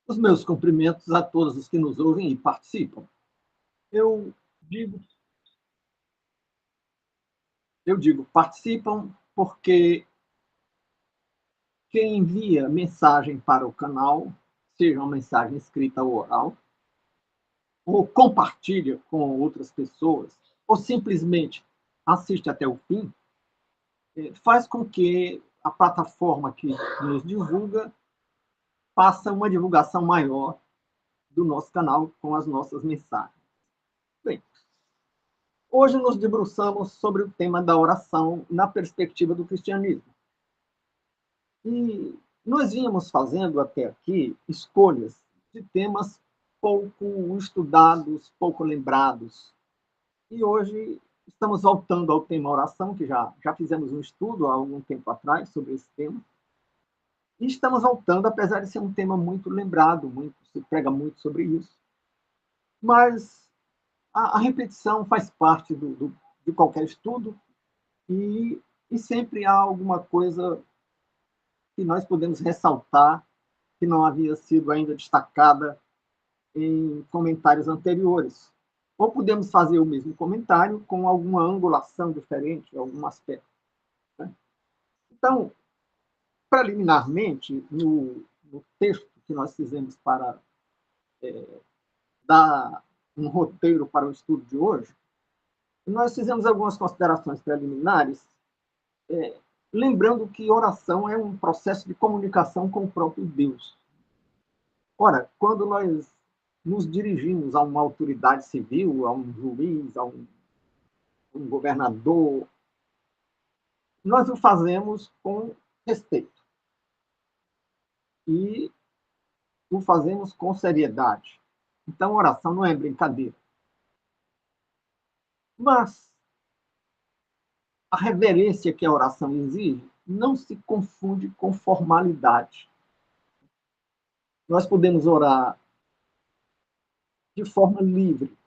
Os meus cumprimentos a todos os que nos ouvem e participam. Eu digo, eu digo participam porque quem envia mensagem para o canal, seja uma mensagem escrita ou oral, ou compartilha com outras pessoas, ou simplesmente assiste até o fim, faz com que a plataforma que nos divulga faça uma divulgação maior do nosso canal com as nossas mensagens. Bem, hoje nos debruçamos sobre o tema da oração na perspectiva do cristianismo. E nós vínhamos fazendo até aqui escolhas de temas pouco estudados, pouco lembrados. E hoje estamos voltando ao tema oração, que já fizemos um estudo há algum tempo atrás sobre esse tema. E estamos voltando, apesar de ser um tema muito lembrado, se prega muito sobre isso. Mas a repetição faz parte de qualquer estudo e sempre há alguma coisa que nós podemos ressaltar que não havia sido ainda destacada em comentários anteriores. Ou podemos fazer o mesmo comentário com alguma angulação diferente, algum aspecto. Né? Então, preliminarmente, no texto que nós fizemos para dar um roteiro para o estudo de hoje, nós fizemos algumas considerações preliminares, lembrando que oração é um processo de comunicação com o próprio Deus. Ora, quando nós nos dirigimos a uma autoridade civil, a um juiz, a um governador, nós o fazemos com respeito e o fazemos com seriedade. Então, oração não é brincadeira. Mas a reverência que a oração exige não se confunde com formalidade. Nós podemos orar de forma livre.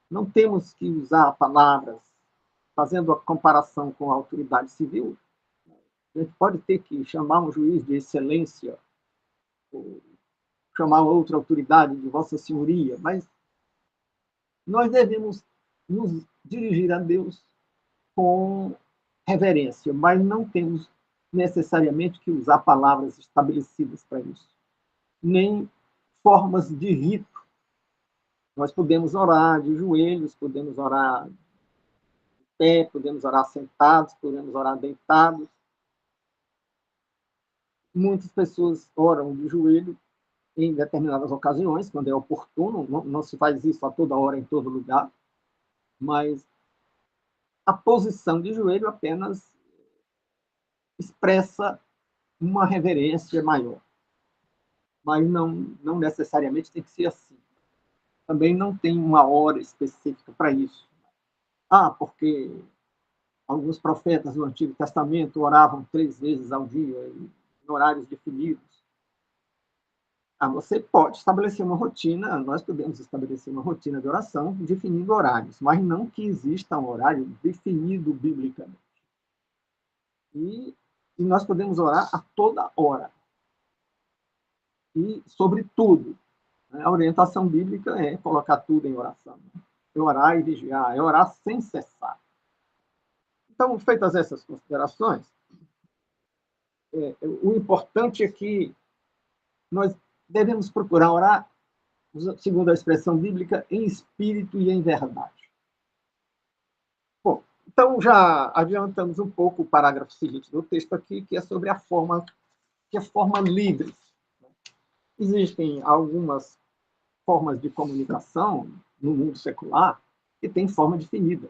Não temos que usar palavras, fazendo a comparação com a autoridade civil. A gente pode ter que chamar um juiz de excelência, ou chamar outra autoridade de Vossa Senhoria, mas nós devemos nos dirigir a Deus com reverência, mas não temos necessariamente que usar palavras estabelecidas para isso, nem formas de rito. Nós podemos orar de joelhos, podemos orar de pé, podemos orar sentados, podemos orar deitados. Muitas pessoas oram de joelho em determinadas ocasiões, quando é oportuno, não se faz isso a toda hora, em todo lugar, mas a posição de joelho apenas expressa uma reverência maior. Mas não necessariamente tem que ser assim. Também não tem uma hora específica para isso. Porque alguns profetas do Antigo Testamento oravam 3 vezes ao dia, em horários definidos. Você pode estabelecer uma rotina, nós podemos estabelecer uma rotina de oração definindo horários, mas não que exista um horário definido biblicamente. E nós podemos orar a toda hora. E sobre tudo. A orientação bíblica é colocar tudo em oração. É orar e vigiar, é orar sem cessar. Então, feitas essas considerações, o importante é que nós devemos procurar orar, segundo a expressão bíblica, em espírito e em verdade. Bom, então já adiantamos um pouco o parágrafo seguinte do texto aqui, que é sobre a forma livre. Existem algumas formas de comunicação no mundo secular que tem forma definida.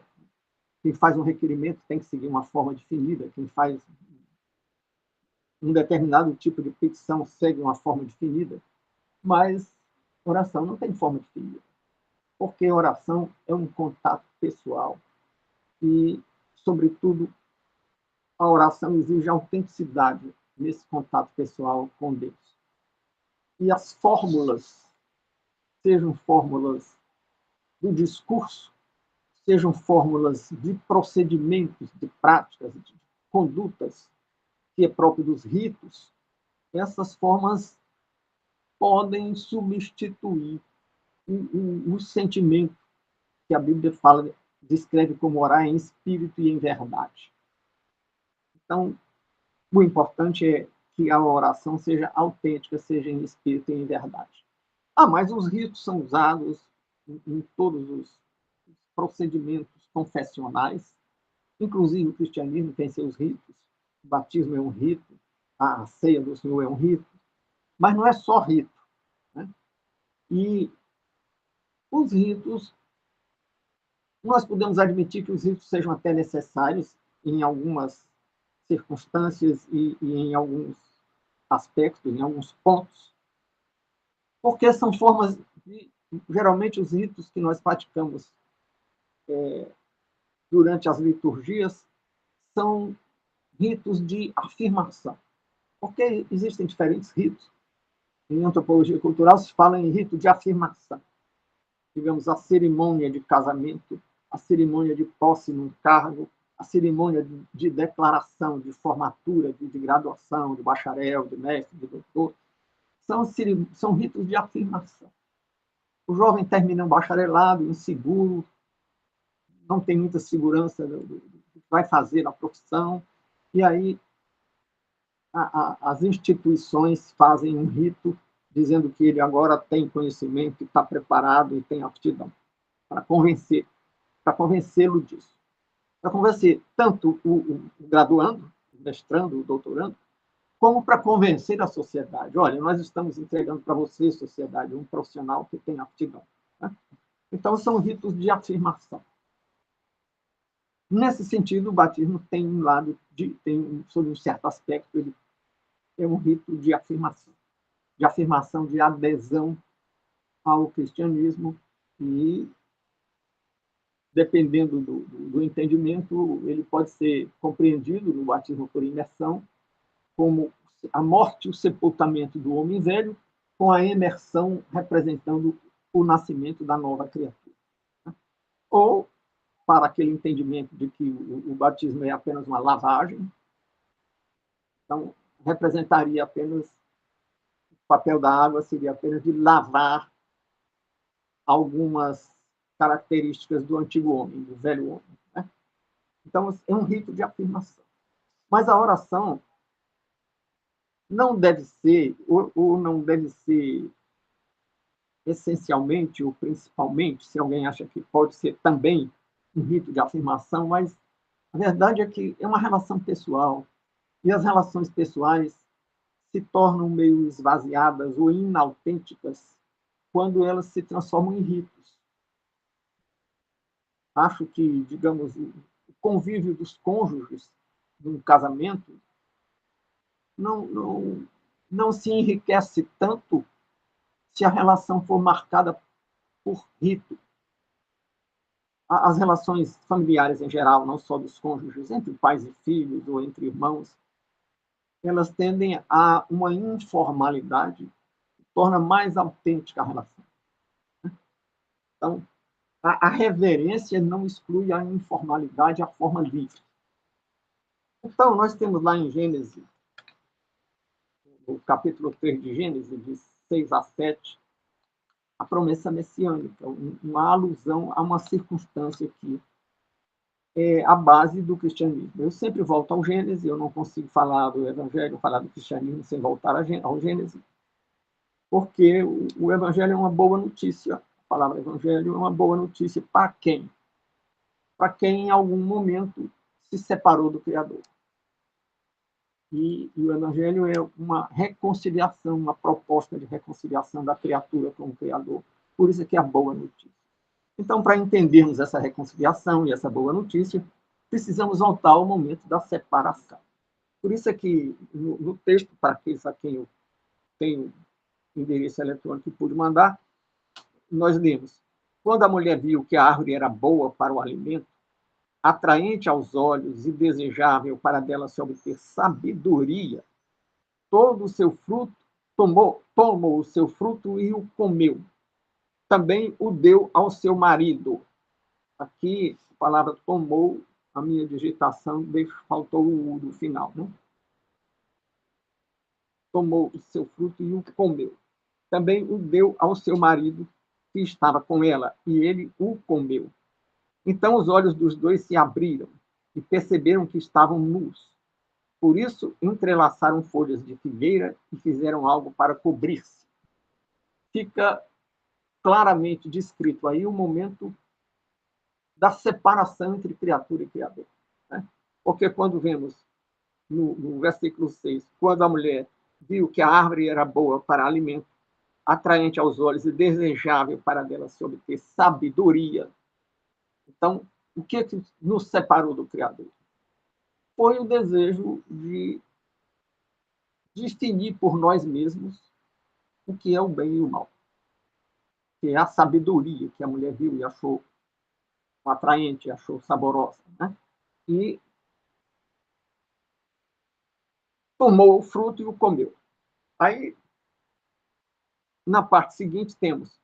Quem faz um requerimento tem que seguir uma forma definida, quem faz um determinado tipo de petição segue uma forma definida, mas oração não tem forma definida, porque oração é um contato pessoal e, sobretudo, a oração exige autenticidade nesse contato pessoal com Deus. E as fórmulas, sejam fórmulas do discurso, sejam fórmulas de procedimentos, de práticas, de condutas, que é próprio dos ritos, essas formas podem substituir o sentimento que a Bíblia fala, descreve como orar em espírito e em verdade. Então, o importante é que a oração seja autêntica, seja em espírito e em verdade. Mas os ritos são usados em todos os procedimentos confessionais, inclusive o cristianismo tem seus ritos, o batismo é um rito, a ceia do Senhor é um rito, mas não é só rito, né? E os ritos, nós podemos admitir que os ritos sejam até necessários em algumas circunstâncias e em alguns aspectos, em alguns pontos, porque são formas de, geralmente, os ritos que nós praticamos durante as liturgias são ritos de afirmação, porque existem diferentes ritos. Em antropologia cultural se fala em rito de afirmação. Digamos, a cerimônia de casamento, a cerimônia de posse num cargo, a cerimônia de declaração, de formatura, de graduação, de bacharel, de mestre, de doutor, são ritos de afirmação. O jovem termina um bacharelado, inseguro, não tem muita segurança do que vai fazer na profissão, e aí as instituições fazem um rito dizendo que ele agora tem conhecimento, está preparado e tem aptidão para convencê-lo disso. Para convencer tanto o graduando, o mestrando, o doutorando, como para convencer a sociedade. Olha, nós estamos entregando para você, sociedade, um profissional que tem aptidão. Né? Então, são ritos de afirmação. Nesse sentido, o batismo tem um lado, sob um certo aspecto, ele é um rito de afirmação, de adesão ao cristianismo e, dependendo do entendimento, ele pode ser compreendido no batismo por imersão como a morte e o sepultamento do homem velho, com a imersão representando o nascimento da nova criatura. Ou, para aquele entendimento de que o batismo é apenas uma lavagem, então, representaria apenas, o papel da água seria apenas de lavar algumas características do antigo homem, do velho homem. Né? Então, é um rito de afirmação. Mas a oração não deve ser, ou não deve ser essencialmente ou principalmente, se alguém acha que pode ser também um rito de afirmação, mas a verdade é que é uma relação pessoal, e as relações pessoais se tornam meio esvaziadas ou inautênticas quando elas se transformam em ritos. Acho que, digamos, o convívio dos cônjuges num casamento não se enriquece tanto se a relação for marcada por rito. As relações familiares em geral, não só dos cônjuges, entre pais e filhos ou entre irmãos, elas tendem a uma informalidade que torna mais autêntica a relação. Então, a reverência não exclui a informalidade, a forma livre. Então, nós temos lá em Gênesis, no capítulo 3 de Gênesis, de 6 a 7, a promessa messiânica, uma alusão a uma circunstância que é a base do cristianismo. Eu sempre volto ao Gênesis, eu não consigo falar do Evangelho, falar do cristianismo sem voltar ao Gênesis, porque o Evangelho é uma boa notícia. A palavra Evangelho é uma boa notícia para quem? Para quem em algum momento se separou do Criador. E o Evangelho é uma reconciliação, uma proposta de reconciliação da criatura com o Criador. Por isso é que é a boa notícia. Então, para entendermos essa reconciliação e essa boa notícia, precisamos voltar ao momento da separação. Por isso é que, no texto, para aqueles a quem eu tenho endereço eletrônico e pude mandar, nós lemos: quando a mulher viu que a árvore era boa para o alimento, atraente aos olhos e desejável para dela se obter sabedoria, todo o seu fruto, tomou o seu fruto e o comeu. Também o deu ao seu marido. Aqui, a palavra tomou, a minha digitação, faltou o U do final. Né? Tomou o seu fruto e o comeu. também o deu ao seu marido, que estava com ela, e ele o comeu. Então os olhos dos dois se abriram e perceberam que estavam nus. Por isso, entrelaçaram folhas de figueira e fizeram algo para cobrir-se. Fica claramente descrito aí o momento da separação entre criatura e criador. Né? Porque quando vemos no versículo 6, quando a mulher viu que a árvore era boa para alimento, atraente aos olhos e desejável para dela se obter sabedoria. Então, o que nos separou do Criador? Foi o desejo de definir por nós mesmos o que é o bem e o mal. Que é a sabedoria que a mulher viu e achou atraente, achou saborosa. Né? E tomou o fruto e o comeu. Aí, na parte seguinte, temos: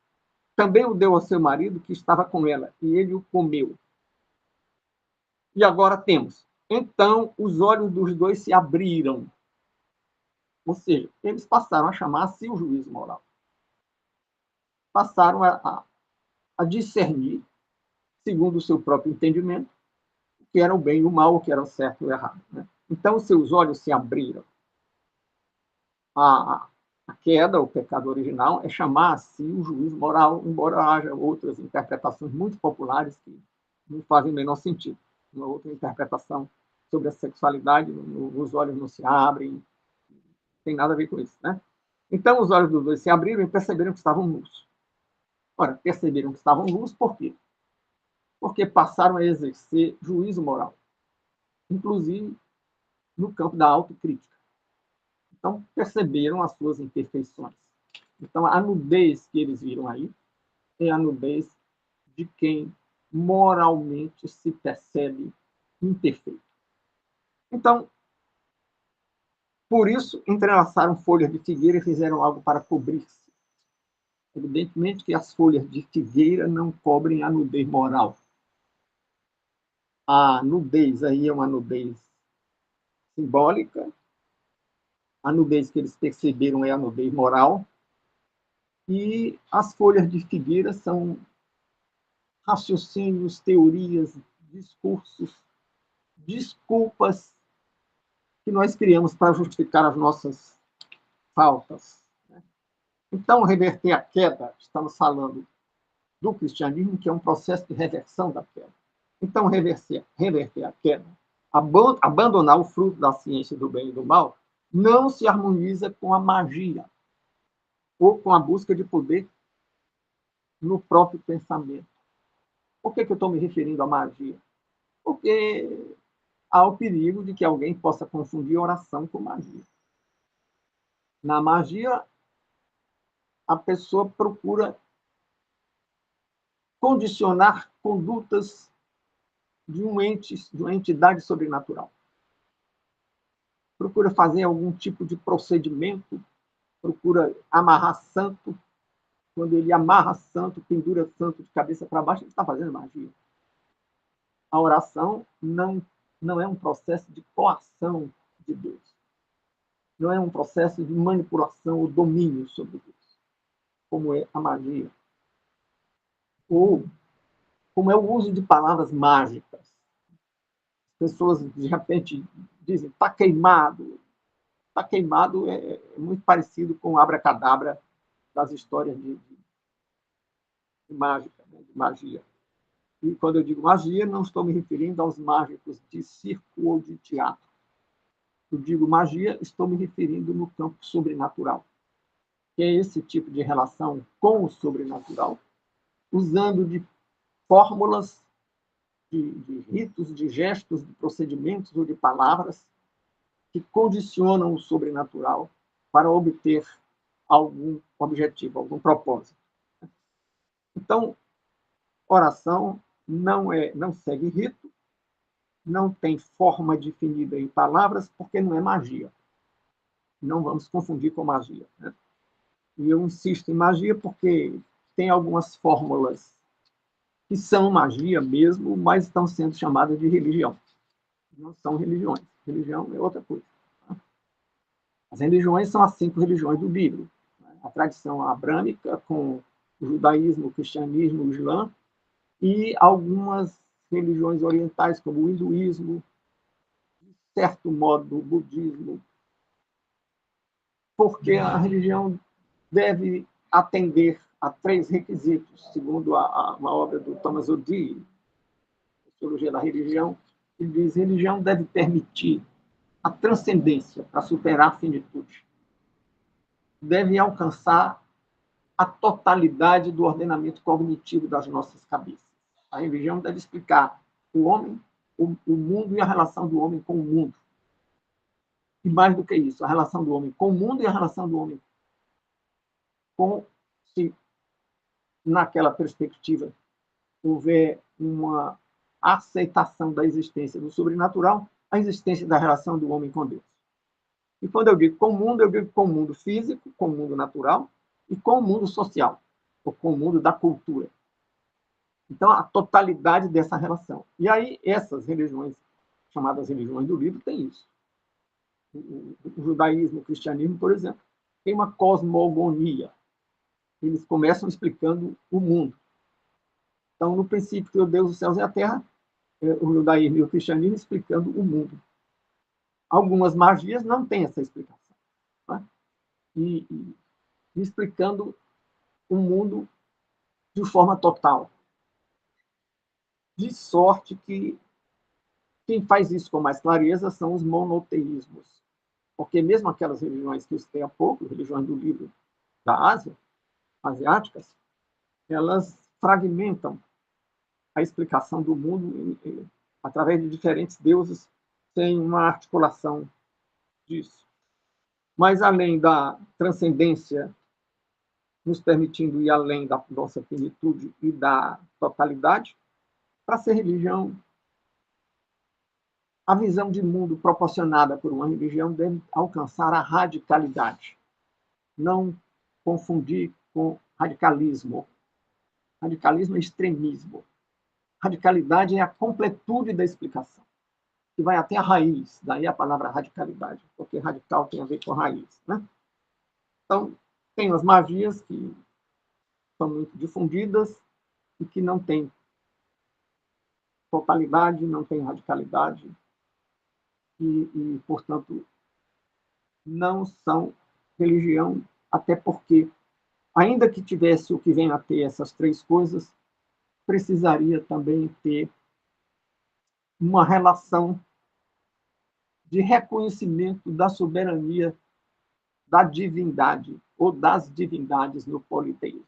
também o deu ao seu marido que estava com ela, e ele o comeu. E agora temos: então os olhos dos dois se abriram. Ou seja, eles passaram a chamar-se o juízo moral. Passaram a discernir, segundo o seu próprio entendimento, o que era o bem e o mal, o que era o certo e o errado. Né? Então, seus olhos se abriram. A queda, o pecado original, é chamar-se o juízo moral, embora haja outras interpretações muito populares que não fazem o menor sentido. Uma outra interpretação sobre a sexualidade, os olhos não se abrem, não tem nada a ver com isso. Né? Então, os olhos dos dois se abriram e perceberam que estavam nus. Ora, perceberam que estavam nus por quê? Porque passaram a exercer juízo moral, inclusive no campo da autocrítica. Então, perceberam as suas imperfeições. Então, a nudez que eles viram aí é a nudez de quem moralmente se percebe imperfeito. Então, por isso, entrelaçaram folhas de figueira e fizeram algo para cobrir-se. Evidentemente que as folhas de figueira não cobrem a nudez moral. A nudez aí é uma nudez simbólica, a nudez que eles perceberam é a nudez moral, e as folhas de figueira são raciocínios, teorias, discursos, desculpas que nós criamos para justificar as nossas faltas. Então, reverter a queda, estamos falando do cristianismo, que é um processo de reversão da queda. Então, reverter a queda, abandonar o fruto da ciência do bem e do mal, não se harmoniza com a magia ou com a busca de poder no próprio pensamento. Por que eu estou me referindo à magia? Porque há o perigo de que alguém possa confundir oração com magia. Na magia, a pessoa procura condicionar condutas de uma entidade sobrenatural. Procura fazer algum tipo de procedimento, procura amarrar santo. Quando ele amarra santo, pendura santo de cabeça para baixo, ele está fazendo magia. A oração não é um processo de coação de Deus. Não é um processo de manipulação ou domínio sobre Deus, como é a magia. Ou como é o uso de palavras mágicas. As pessoas, de repente, dizem, está queimado. Está queimado é muito parecido com o abracadabra das histórias de mágica, né, de magia. E quando eu digo magia, não estou me referindo aos mágicos de circo ou de teatro. Eu digo magia, estou me referindo no campo sobrenatural, que é esse tipo de relação com o sobrenatural, usando de fórmulas, de ritos, de gestos, de procedimentos ou de palavras que condicionam o sobrenatural para obter algum objetivo, algum propósito. Então, oração não segue rito, não tem forma definida em palavras, porque não é magia. Não vamos confundir com magia. Né? E eu insisto em magia porque tem algumas fórmulas que são magia mesmo, mas estão sendo chamadas de religião. Não são religiões. Religião é outra coisa. Tá? As religiões são as 5 religiões do livro. a tradição abrâmica, com o judaísmo, o cristianismo, o islã, e algumas religiões orientais, como o hinduísmo, de certo modo, o budismo, porque a religião deve atender a 3 requisitos, segundo uma obra do Thomas Odier, Sociologia da Religião. Ele diz: religião deve permitir a transcendência para superar a finitude, deve alcançar a totalidade do ordenamento cognitivo das nossas cabeças. A religião deve explicar o homem, o mundo e a relação do homem com o mundo. E mais do que isso, a relação do homem com o mundo e a relação do homem com, se naquela perspectiva houver uma aceitação da existência do sobrenatural, a existência da relação do homem com Deus. E quando eu digo com o mundo, eu digo com o mundo físico, com o mundo natural e com o mundo social, ou com o mundo da cultura. Então, a totalidade dessa relação. E aí, essas religiões, chamadas religiões do livro, têm isso. O judaísmo, o cristianismo, por exemplo, tem uma cosmogonia. Eles começam explicando o mundo. Então, no princípio, criou Deus os céus e a terra, o judaísmo e o cristianismo explicando o mundo. Algumas magias não têm essa explicação. Né? E explicando o mundo de forma total. De sorte que quem faz isso com mais clareza são os monoteísmos. Porque mesmo aquelas religiões que eu citei há pouco, religiões do livro da Ásia, asiáticas, elas fragmentam a explicação do mundo através de diferentes deuses, sem uma articulação disso. Mas, além da transcendência, nos permitindo ir além da nossa finitude e da totalidade, para ser religião, a visão de mundo proporcionada por uma religião deve alcançar a radicalidade. Não confundir com radicalismo. Radicalismo é extremismo. Radicalidade é a completude da explicação, que vai até a raiz, daí a palavra radicalidade, porque radical tem a ver com raiz. Né? Então, tem as magias que são muito difundidas e que não têm totalidade, não têm radicalidade e, portanto, não são religião, até porque, ainda que tivesse o que vem a ter essas 3 coisas, precisaria também ter uma relação de reconhecimento da soberania da divindade ou das divindades no politeísmo.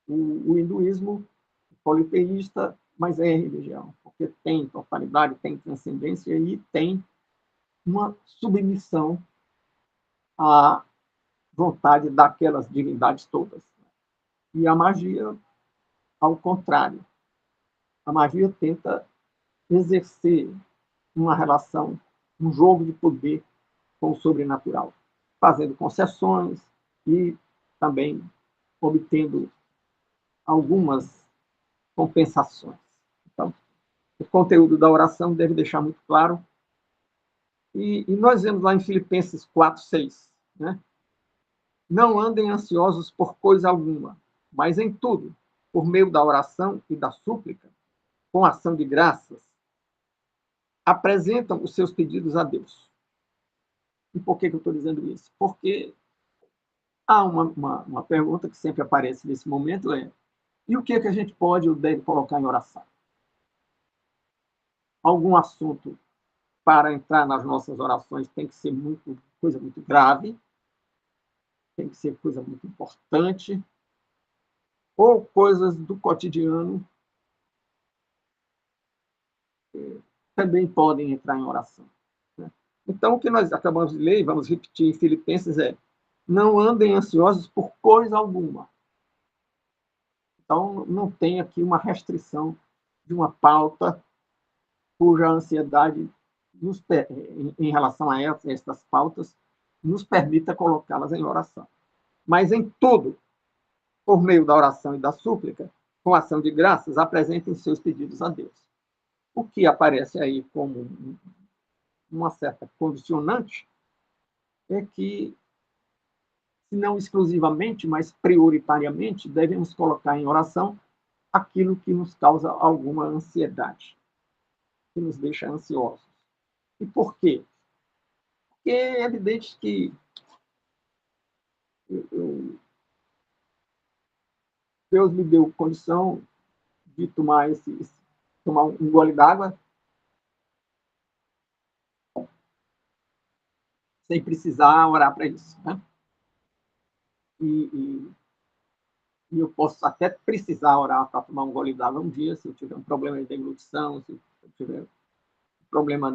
O hinduísmo é politeísta, mas é religião, porque tem totalidade, tem transcendência e tem uma submissão à vontade daquelas divindades todas. E a magia, ao contrário, a magia tenta exercer uma relação, um jogo de poder com o sobrenatural, fazendo concessões e também obtendo algumas compensações. Então, o conteúdo da oração deve deixar muito claro. E nós vemos lá em Filipenses 4:6, né? Não andem ansiosos por coisa alguma, mas em tudo, por meio da oração e da súplica, com ação de graças, apresentam os seus pedidos a Deus. E por que eu estou dizendo isso? Porque há uma pergunta que sempre aparece nesse momento, e o que a gente pode ou deve colocar em oração? Algum assunto para entrar nas nossas orações tem que ser coisa muito grave, tem que ser coisa muito importante, ou coisas do cotidiano também podem entrar em oração. Né? Então, o que nós acabamos de ler, vamos repetir em Filipenses, não andem ansiosos por coisa alguma. Então, não tem aqui uma restrição de uma pauta cuja ansiedade, em relação a estas pautas, nos permita colocá-las em oração. Mas em tudo, por meio da oração e da súplica, com ação de graças, apresentem seus pedidos a Deus. O que aparece aí como uma certa condicionante é que se não exclusivamente, mas prioritariamente, devemos colocar em oração aquilo que nos causa alguma ansiedade, que nos deixa ansiosos. E por quê? Porque é evidente que Deus me deu condição de tomar um gole d'água sem precisar orar para isso, né? E, e eu posso até precisar orar para tomar um gole d'água um dia, se eu tiver um problema de deglutição, se eu tiver um problema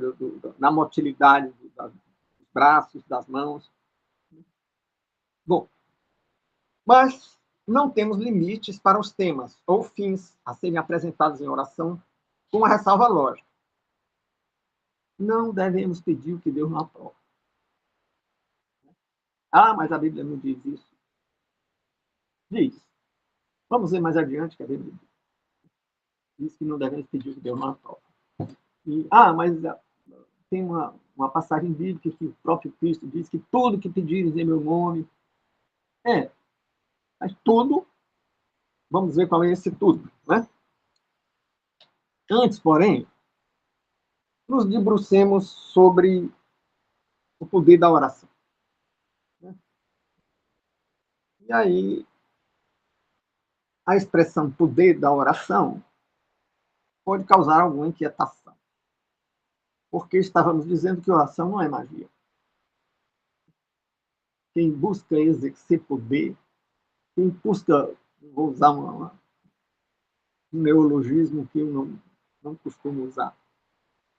na motilidade dos braços, das mãos. Bom, mas não temos limites para os temas ou fins a serem apresentados em oração, com uma ressalva lógica. Não devemos pedir o que Deus não aprova. Ah, mas a Bíblia não diz isso. Diz. Vamos ver mais adiante que a Bíblia diz que não devemos pedir o que Deus não aprova. Mas tem uma passagem bíblica que o próprio Cristo diz que tudo que pedires em meu nome. Mas tudo, vamos ver qual é esse tudo, né? Antes, porém, nos debrucemos sobre o poder da oração. Né? E aí, a expressão poder da oração pode causar alguma inquietação, porque estávamos dizendo que oração não é magia. Quem busca exercer poder, quem busca, vou usar um neologismo que eu não costumo usar,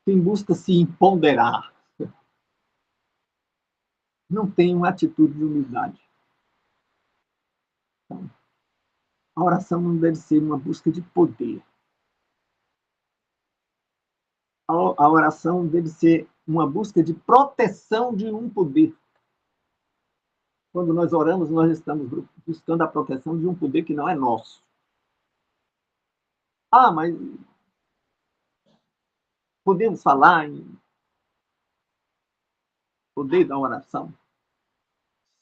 quem busca se empoderar, não tem uma atitude de humildade. Então, a oração não deve ser uma busca de poder. A oração deve ser uma busca de proteção de um poder. Quando nós oramos, nós estamos buscando a proteção de um poder que não é nosso. Mas podemos falar em poder da oração?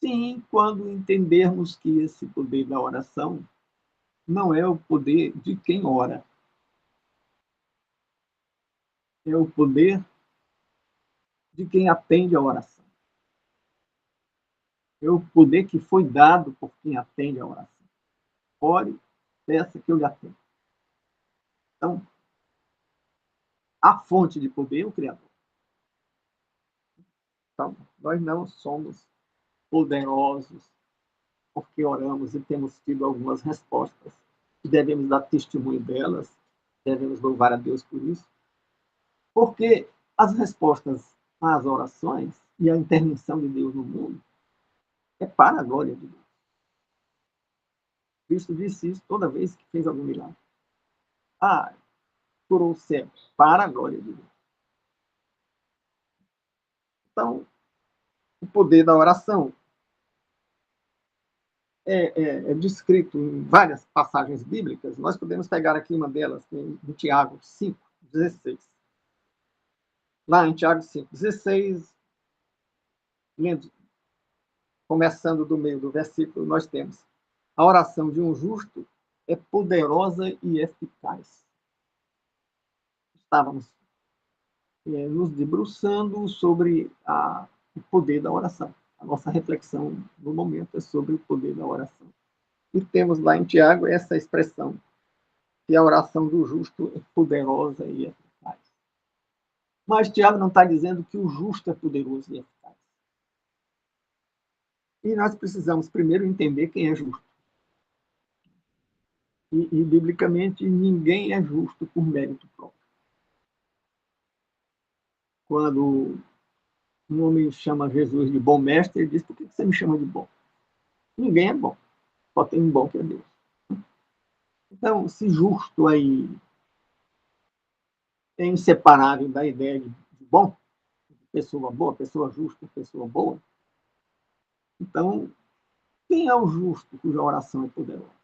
Sim, quando entendermos que esse poder da oração não é o poder de quem ora, é o poder de quem atende a oração. É o poder que foi dado por quem atende a oração. Ore, peça que eu lhe atendo. Então, a fonte de poder é o Criador. Então, nós não somos poderosos porque oramos e temos tido algumas respostas e devemos dar testemunho delas, devemos louvar a Deus por isso, porque as respostas às orações e a intervenção de Deus no mundo é para a glória de Deus. Cristo disse isso toda vez que fez algum milagre. Curou o céu, para a glória de Deus. Então, o poder da oração é descrito em várias passagens bíblicas. Nós podemos pegar aqui uma delas, em Tiago 5:16. Lá em Tiago 5:16, lendo, começando do meio do versículo, nós temos: a oração de um justo é poderosa e eficaz. Estávamos nos debruçando sobre o poder da oração. A nossa reflexão no momento é sobre o poder da oração. E temos lá em Tiago essa expressão, que a oração do justo é poderosa e eficaz. Mas Tiago não está dizendo que o justo é poderoso e eficaz. E nós precisamos primeiro entender quem é justo. E biblicamente, ninguém é justo por mérito próprio. Quando um homem chama Jesus de bom mestre, ele diz: por que você me chama de bom? Ninguém é bom. Só tem um bom que é Deus. Então, se justo aí é inseparável da ideia de bom, pessoa boa, pessoa justa, pessoa boa, então, quem é o justo cuja oração é poderosa?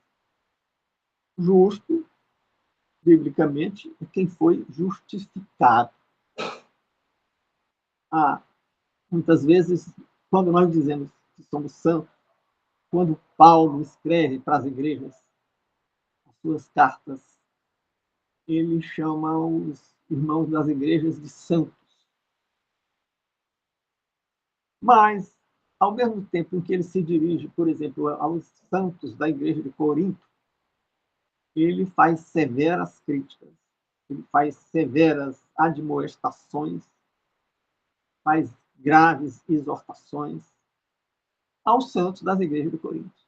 Justo, biblicamente, é quem foi justificado. Muitas vezes, quando nós dizemos que somos santos, quando Paulo escreve para as igrejas as suas cartas, ele chama os irmãos das igrejas de santos. Mas, ao mesmo tempo em que ele se dirige, por exemplo, aos santos da igreja de Corinto, ele faz severas críticas, ele faz severas admoestações, faz graves exortações aos santos das igrejas de Corinto.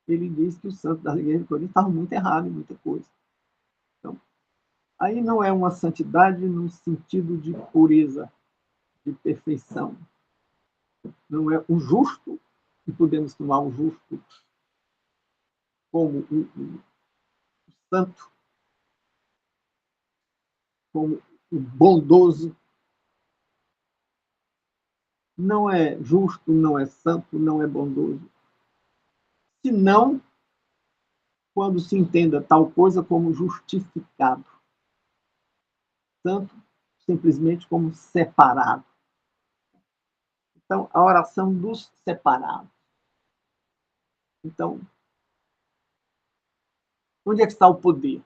Ele diz que os santos das igrejas de Corinto estavam muito errados em muita coisa. Então, aí não é uma santidade no sentido de pureza, de perfeição. Não é o justo, e podemos tomar o justo como o santo, como o bondoso. Não é justo, não é santo, não é bondoso. Senão, quando se entenda tal coisa como justificado. Santo, simplesmente como separado. Então, a oração dos separados. Então, onde é que está o poder?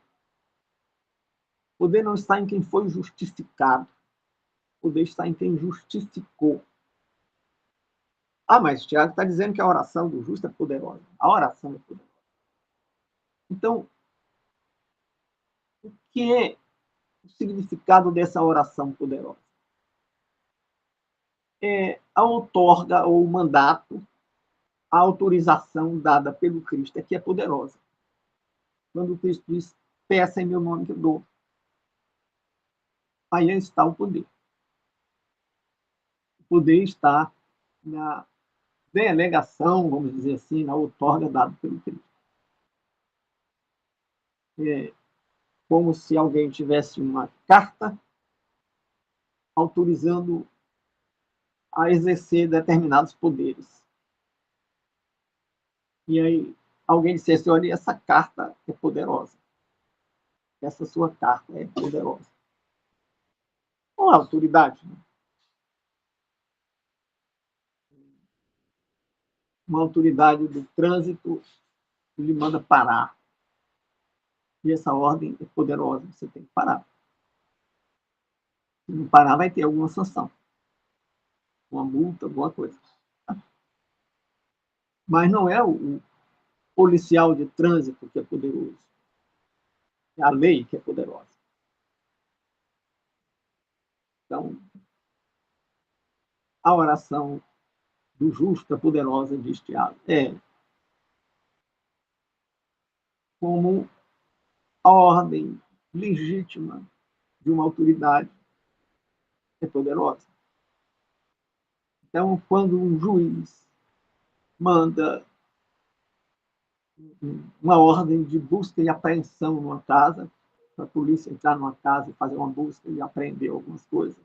O poder não está em quem foi justificado. O poder está em quem justificou. Ah, mas o Tiago está dizendo que a oração do justo é poderosa. A oração é poderosa. Então, o que é o significado dessa oração poderosa? É a outorga ou o mandato, a autorização dada pelo Cristo é que é poderosa. Quando o Cristo diz, peça em meu nome que eu dou. Aí está o poder. O poder está na delegação, vamos dizer assim, na outorga dada pelo Cristo. É como se alguém tivesse uma carta autorizando a exercer determinados poderes. E aí alguém dissesse, olha, essa carta é poderosa. Essa sua carta é poderosa. Não há autoridade. Né? Uma autoridade do trânsito lhe manda parar. E essa ordem é poderosa, você tem que parar. Se não parar, vai ter alguma sanção. Uma multa, alguma coisa. Mas não é o policial de trânsito que é poderoso. É a lei que é poderosa. Então, a oração do justo é poderosa, diz Tiago. É como a ordem legítima de uma autoridade é poderosa. Então, quando um juiz manda uma ordem de busca e apreensão numa casa, para a polícia entrar numa casa e fazer uma busca e apreender algumas coisas,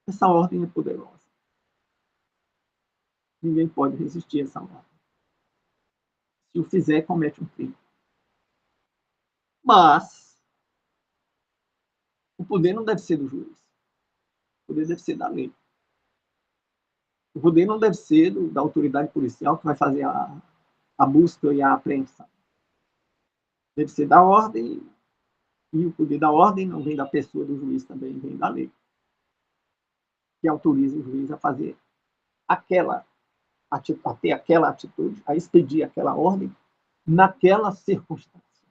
essa ordem é poderosa. Ninguém pode resistir a essa ordem. Se o fizer, comete um crime. Mas o poder não deve ser do juiz. O poder deve ser da lei. O poder não deve ser da autoridade policial que vai fazer a busca e a apreensão. Deve ser da ordem, e o poder da ordem não vem da pessoa do juiz, também vem da lei, que autoriza o juiz a fazer a ter aquela atitude, a expedir aquela ordem naquelas circunstâncias.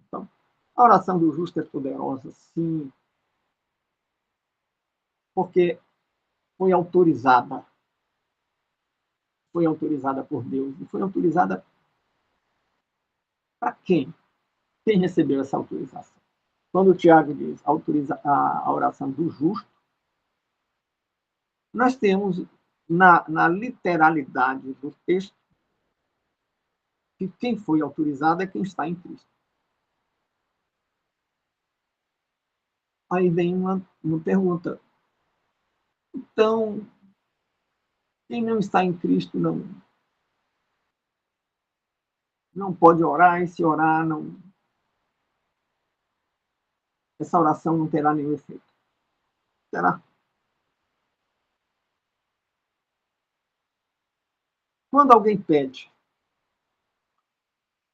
Então, a oração do justo é poderosa, sim, porque foi autorizada por Deus. E foi autorizada para quem? Quem recebeu essa autorização? Quando o Tiago diz autoriza a oração do justo, nós temos na literalidade do texto que quem foi autorizado é quem está em Cristo. Aí vem uma pergunta. Então, quem não está em Cristo não pode orar, e se orar, essa oração não terá nenhum efeito. Será? quando alguém pede,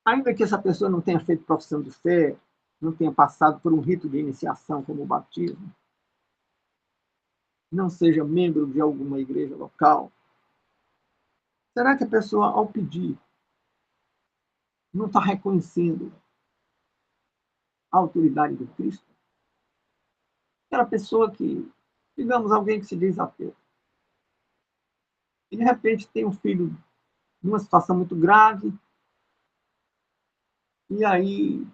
ainda que essa pessoa não tenha feito profissão de fé, não tenha passado por um rito de iniciação como o batismo, não seja membro de alguma igreja local, será que a pessoa, ao pedir, não está reconhecendo a autoridade do Cristo? Aquela pessoa que, digamos, alguém que se diz ateu, e de repente tem um filho numa situação muito grave, e aí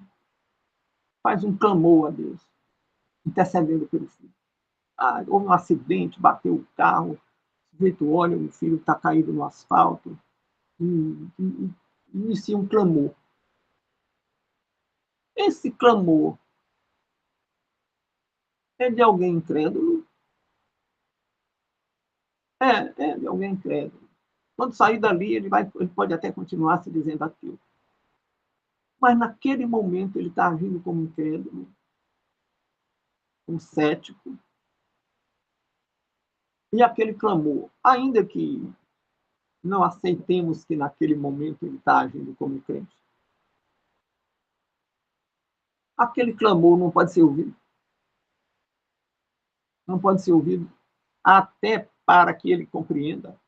faz um clamor a Deus, intercedendo pelo filho. Ah, houve um acidente, bateu o carro, o sujeito olha, o filho está caído no asfalto, e inicia um clamor. Esse clamor é de alguém incrédulo? É de alguém incrédulo. Quando sair dali, ele pode até continuar se dizendo ateu. Mas naquele momento ele está agindo como incrédulo, um cético, e aquele clamor, ainda que não aceitemos que naquele momento ele está agindo como crente, aquele clamor não pode ser ouvido. Não pode ser ouvido até para que ele compreenda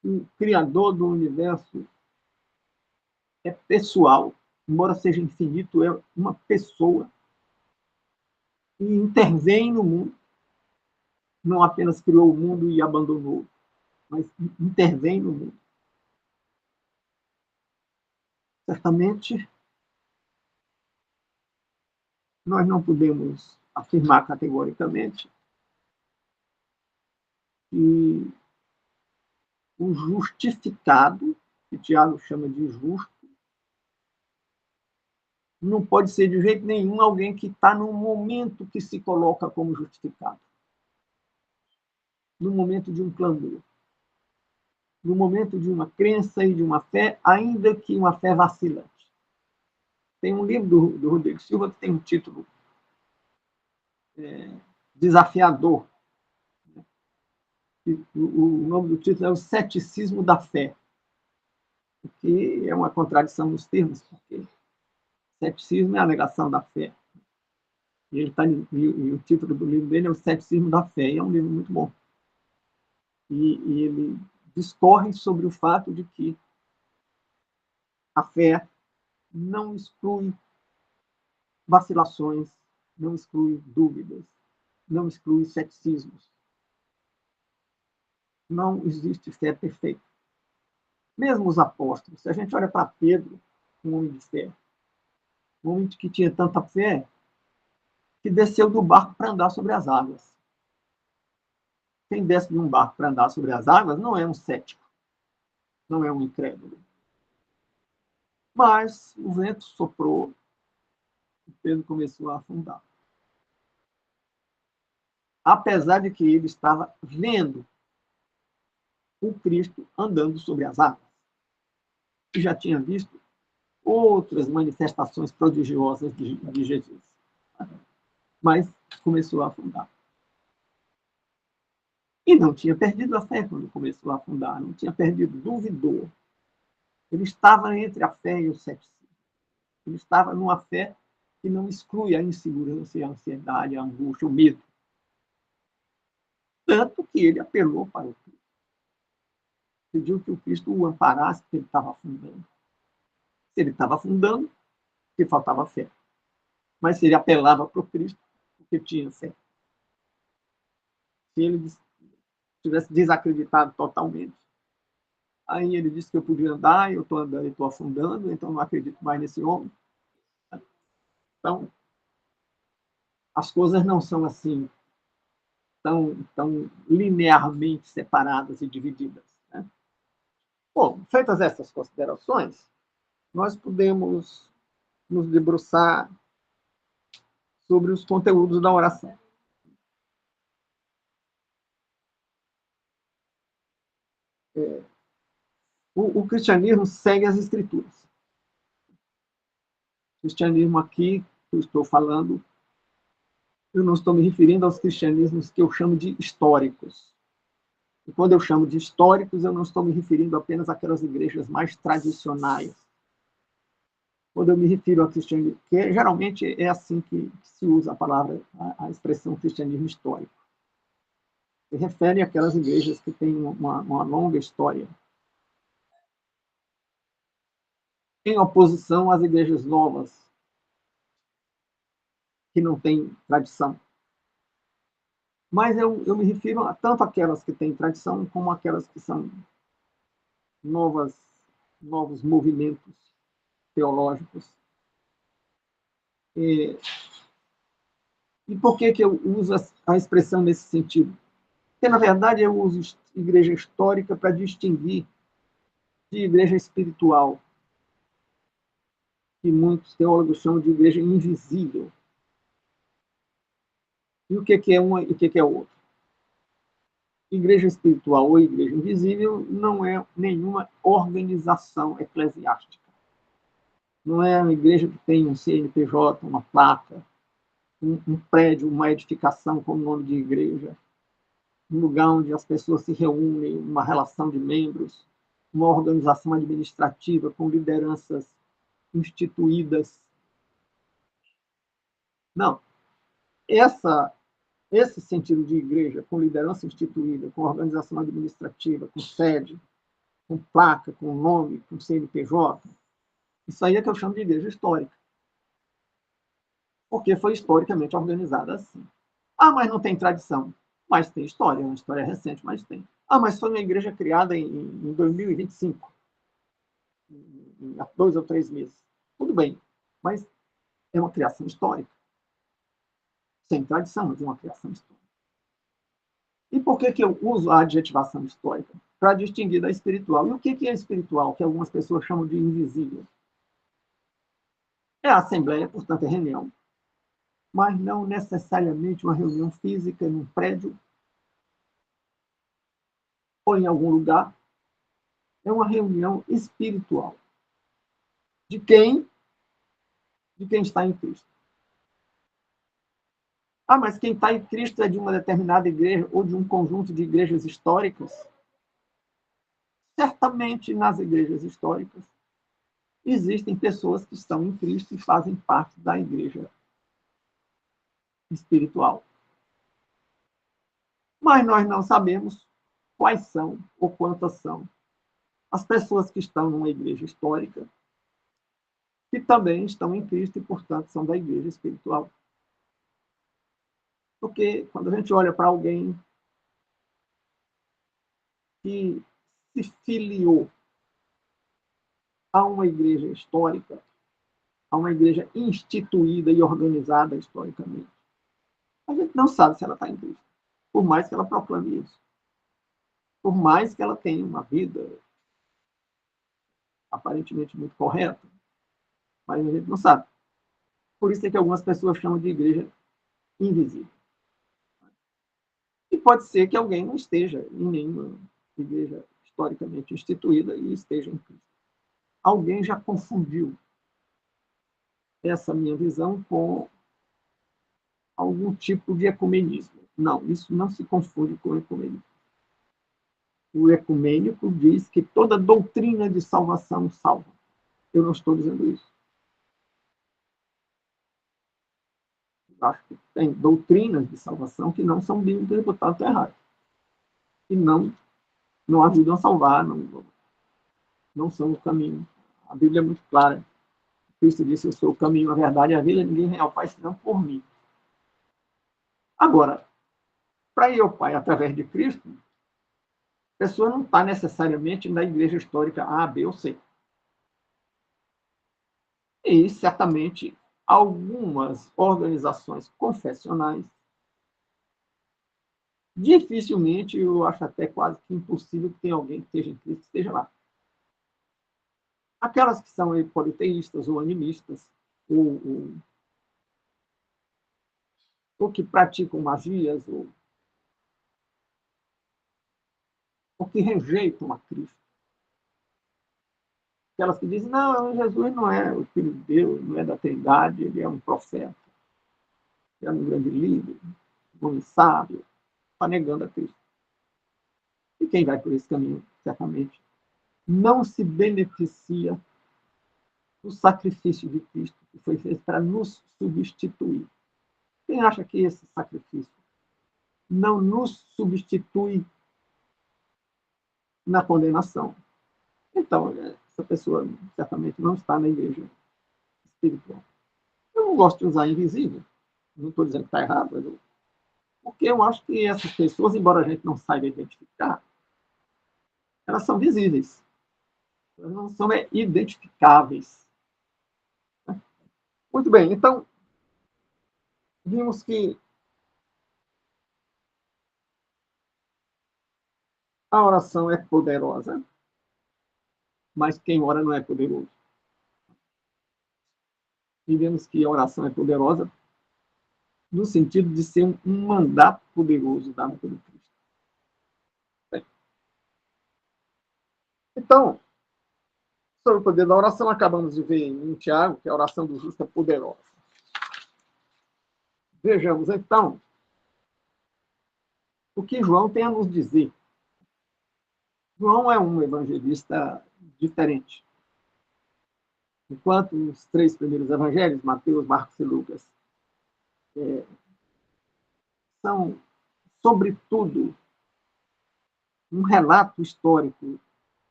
que o Criador do universo é pessoal, embora seja infinito, é uma pessoa e intervém no mundo, não apenas criou o mundo e abandonou, mas intervém no mundo. Certamente, nós não podemos afirmar categoricamente que o justificado, que Tiago chama de justo, não pode ser de jeito nenhum alguém que está no momento que se coloca como justificado, no momento de um clamor, no momento de uma crença e de uma fé, ainda que uma fé vacilante. Tem um livro do Rodrigo Silva que tem um título desafiador. O nome do título é O Ceticismo da Fé, o que é uma contradição nos termos, porque ceticismo é a negação da fé. E, e o título do livro dele é O Ceticismo da Fé, e é um livro muito bom. E ele discorre sobre o fato de que a fé não exclui vacilações, não exclui dúvidas, não exclui ceticismos. Não existe fé perfeita. Mesmo os apóstolos, se a gente olha para Pedro, um homem de fé, um homem que tinha tanta fé, que desceu do barco para andar sobre as águas. Quem desce de um barco para andar sobre as águas não é um cético, não é um incrédulo. Mas o vento soprou e Pedro começou a afundar. Apesar de que ele estava vendo o Cristo andando sobre as águas. E já tinha visto outras manifestações prodigiosas de Jesus. Mas começou a afundar. E não tinha perdido a fé quando começou a afundar, não tinha perdido, duvidou. Ele estava entre a fé e o ceticismo. Ele estava numa fé que não exclui a insegurança, a ansiedade, a angústia, o medo. Tanto que ele apelou para o Cristo. Pediu que o Cristo o amparasse, porque ele estava afundando. Se ele estava afundando, porque faltava fé. Mas se ele apelava para o Cristo, porque tinha fé. Se ele tivesse desacreditado totalmente, aí ele disse que eu podia andar, eu estou andando e estou afundando, então não acredito mais nesse homem. Então, as coisas não são assim tão linearmente separadas e divididas. Né? Bom, feitas essas considerações, nós podemos nos debruçar sobre os conteúdos da oração. O cristianismo segue as escrituras. O cristianismo aqui, que eu estou falando, Eu não estou me referindo aos cristianismos que eu chamo de históricos. E quando eu chamo de históricos, eu não estou me referindo apenas àquelas igrejas mais tradicionais. Quando eu me refiro ao cristianismo, que geralmente é assim que se usa a palavra, a expressão cristianismo histórico. Se refere àquelas igrejas que têm uma longa história, em oposição às igrejas novas, que não têm tradição. Mas eu me refiro a tanto aquelas que têm tradição, como aquelas que são novas, novos movimentos teológicos. E por que eu uso a expressão nesse sentido? Porque, na verdade, eu uso igreja histórica para distinguir de igreja espiritual, que muitos teólogos chamam de igreja invisível. E o que é uma e o que é outra? Igreja espiritual ou igreja invisível não é nenhuma organização eclesiástica. Não é uma igreja que tem um CNPJ, uma placa, um prédio, uma edificação com o nome de igreja, um lugar onde as pessoas se reúnem, uma relação de membros, uma organização administrativa com lideranças instituídas. Não. Esse sentido de igreja, com liderança instituída, com organização administrativa, com sede, com placa, com nome, com CNPJ, isso aí é que eu chamo de igreja histórica. Porque foi historicamente organizada assim. Ah, mas não tem tradição. Mas tem história, é uma história recente, mas tem. Ah, mas foi uma igreja criada em 2025, há 2 ou 3 meses. Tudo bem, mas é uma criação histórica. Sem tradição, mas é uma criação histórica. E por que eu uso a adjetivação histórica? Para distinguir da espiritual. E o que é espiritual, que algumas pessoas chamam de invisível? É a assembleia, portanto, é reunião, mas não necessariamente uma reunião física num prédio ou em algum lugar. É uma reunião espiritual. De quem? De quem está em Cristo. Ah, mas quem está em Cristo é de uma determinada igreja ou de um conjunto de igrejas históricas? Certamente, nas igrejas históricas, existem pessoas que estão em Cristo e fazem parte da igreja espiritual. Mas nós não sabemos quais são ou quantas são as pessoas que estão numa igreja histórica, que também estão em Cristo e, portanto, são da igreja espiritual. Porque quando a gente olha para alguém que se filiou a uma igreja histórica, a uma igreja instituída e organizada historicamente, a gente não sabe se ela está em Cristo, por mais que ela proclame isso. Por mais que ela tenha uma vida aparentemente muito correta, mas a gente não sabe. Por isso é que algumas pessoas chamam de igreja invisível. E pode ser que alguém não esteja em nenhuma igreja historicamente instituída e esteja em Cristo. Alguém já confundiu essa minha visão com algum tipo de ecumenismo. Não, isso não se confunde com o ecumenismo. O ecumênico diz que toda doutrina de salvação salva. Eu não estou dizendo isso. Eu acho que tem doutrinas de salvação que não são bíblicas e, portanto, estão erradas. E não ajudam a salvar, não são o caminho. A Bíblia é muito clara. Cristo disse: eu sou o caminho, a verdade e a vida, ninguém vem ao Pai senão por mim. Agora, para ir ao Pai através de Cristo, a pessoa não está necessariamente na igreja histórica A, B ou C. E, certamente, algumas organizações confessionais, dificilmente, eu acho até quase que impossível que tenha alguém que esteja em Cristo que esteja lá. Aquelas que são politeístas ou animistas, ou que praticam magias, ou que rejeitam a Cristo. Aquelas que dizem: não, Jesus não é o Filho de Deus, não é da Trindade, ele é um profeta. era um grande líder, um homem sábio, está negando a Cristo. E quem vai por esse caminho, certamente, não se beneficia do sacrifício de Cristo, que foi feito para nos substituir. Quem acha que esse sacrifício não nos substitui na condenação, então essa pessoa certamente não está na igreja espiritual. Eu não gosto de usar invisível, não estou dizendo que está errado, porque eu acho que essas pessoas, embora a gente não saiba identificar, elas são visíveis, elas não são identificáveis. Muito bem, então, vimos que a oração é poderosa, mas quem ora não é poderoso. E vemos que a oração é poderosa no sentido de ser um mandato poderoso dado pelo Cristo. Bem, então, sobre o poder da oração, acabamos de ver em Tiago que a oração do justo é poderosa. Vejamos, então, o que João tem a nos dizer. João é um evangelista diferente. Enquanto os três primeiros evangelhos, Mateus, Marcos e Lucas, são, sobretudo, um relato histórico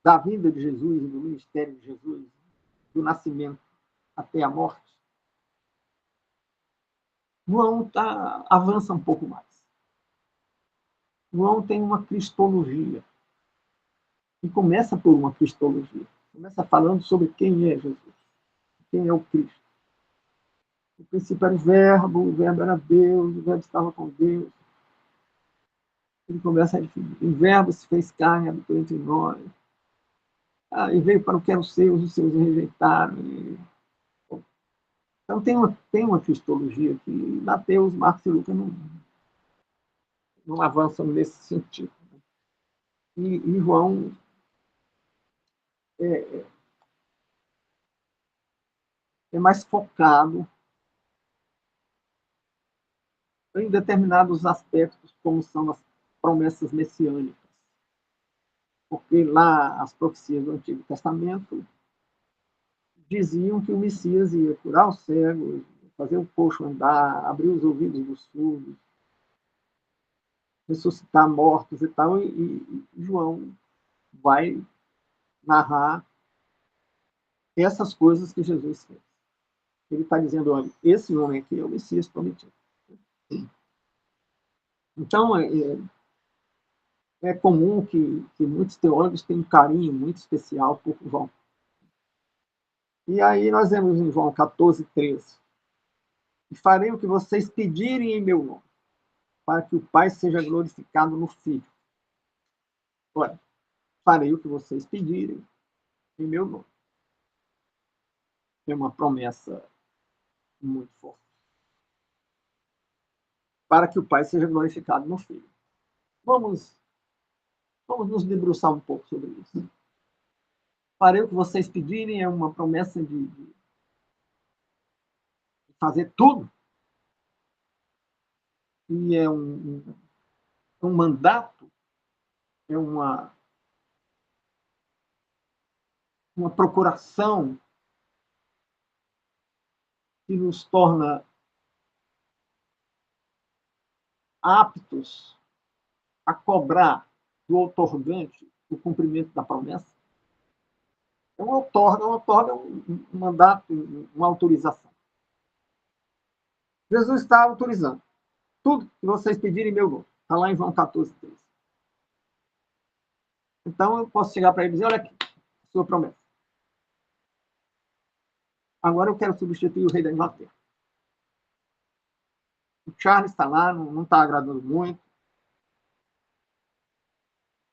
da vida de Jesus e do ministério de Jesus, do nascimento até a morte, João avança um pouco mais. João tem uma cristologia, e começa por uma cristologia. Começa falando sobre quem é Jesus, quem é o Cristo. No princípio era o verbo era Deus, o verbo estava com Deus. Ele começa a definir, o verbo se fez carne, habitou entre nós. E veio para o que eram os seus o rejeitaram. Então tem uma cristologia que Mateus, Marcos e Lucas não avançam nesse sentido. E João é mais focado em determinados aspectos, como são as promessas messiânicas. Porque lá as profecias do Antigo Testamento diziam que o Messias ia curar os cegos, fazer o coxo andar, abrir os ouvidos dos surdos, ressuscitar mortos e tal. E João vai narrar essas coisas que Jesus fez. Ele está dizendo, olha, esse homem aqui é o Messias prometido. Então, é comum que muitos teólogos tenham um carinho muito especial por João. E aí nós vemos em João 14, 13. E farei o que vocês pedirem em meu nome, para que o Pai seja glorificado no Filho. Olha, farei o que vocês pedirem em meu nome. É uma promessa muito forte. Para que o Pai seja glorificado no Filho. Vamos nos debruçar um pouco sobre isso. Farei o que vocês pedirem é uma promessa de fazer tudo. E é um mandato, é uma procuração que nos torna aptos a cobrar do outorgante o cumprimento da promessa. Então, outorga um mandato, uma autorização. Jesus está autorizando tudo que vocês pedirem em meu nome. Está lá em João 14, 13. Então, eu posso chegar para ele e dizer, olha aqui, sua promessa. Agora eu quero substituir o rei da Inglaterra. O Charles está lá, não está agradando muito.